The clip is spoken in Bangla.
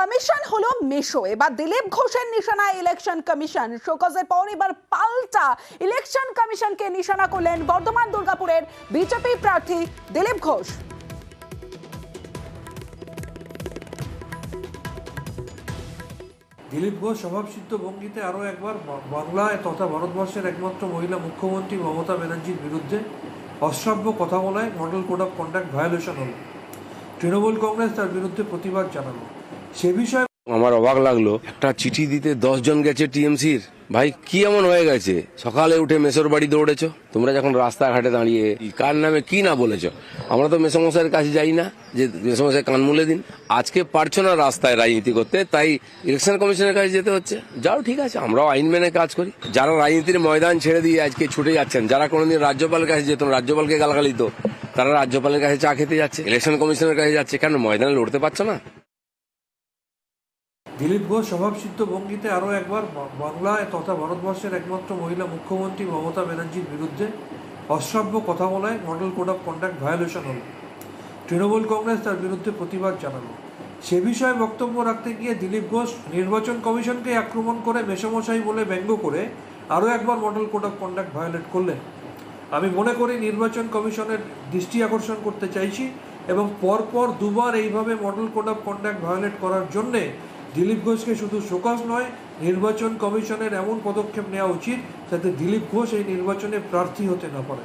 কমিশন হলো মেশো। এবার দিলীপ ঘোষের নিশানায় ইলেকশন কমিশন। শোকজের পর এবার পাল্টা ইলেকশন কমিশনকে নিশানা করলেন বর্ধমান দুর্গাপুরের বিজেপি প্রার্থী দিলীপ ঘোষ। দিলীপ ঘোষ স্বভাবসিদ্ধ ভঙ্গিতে আরও একবার বাংলায় তথা ভারতবর্ষের একমাত্র মহিলা মুখ্যমন্ত্রী মমতা ব্যানার্জির বিরুদ্ধে অশ্রাব্য কথা বলায় model code of conduct violation হল। তৃণমূল কংগ্রেস তার বিরুদ্ধে প্রতিবাদ জানালো। সে বিষয়ে আমার অবাক লাগলো, একটা চিঠি দিতে 10 জন গেছে টিএমসির। ভাই কি এমন হয়ে গেছে? সকালে উঠে মেসোর বাড়ি দৌড়েছ, তোমরা যখন রাস্তাঘাটে দাঁড়িয়ে কার নামে কি না বলেছ। আমরা তো মেসোমশাইয়ের কাছে যাই না যে মেসোমশাই কান মুলে দিন। আজকে পারছো না রাস্তায় রাজনীতি করতে, তাই ইলেকশন কমিশনের কাছে যেতে হচ্ছে। যাও, ঠিক আছে, আমরাও আইন মেনে কাজ করি। যারা রাজনীতির ময়দান ছেড়ে দিয়ে আজকে ছুটে যাচ্ছেন, যারা কোনোদিন রাজ্যপালের কাছে যেত, রাজ্যপালকে গালাগালি দিত, তারা রাজ্যপালের কাছে চা খেতে যাচ্ছে, ইলেকশন কমিশনের কাছে যাচ্ছে। কেন ময়দানে লড়তে পারছো না? দিলীপ ঘোষ স্বভাবসিদ্ধ ভঙ্গিতে আরও একবার বাংলায় তথা ভারতবর্ষের একমাত্র মহিলা মুখ্যমন্ত্রী মমতা ব্যানার্জির বিরুদ্ধে অশ্রাব্য কথা বলায় model code of conduct violation হল। তৃণমূল কংগ্রেস তার বিরুদ্ধে প্রতিবাদ জানালো। সে বিষয়ে বক্তব্য রাখতে গিয়ে দিলীপ ঘোষ নির্বাচন কমিশনকে আক্রমণ করে মেসোমশাই বলে ব্যঙ্গ করে আরও একবার model code of conduct violate করলেন। আমি মনে করি নির্বাচন কমিশনের দৃষ্টি আকর্ষণ করতে চাইছি এবং পরপর দুবার এইভাবে model code of conduct violate করার জন্যে দিলীপ ঘোষকে শুধু শোকজ নয়, নির্বাচন কমিশনের এমন পদক্ষেপ নেওয়া উচিত যাতে দিলীপ ঘোষ এই নির্বাচনে প্রার্থী হতে না পারে।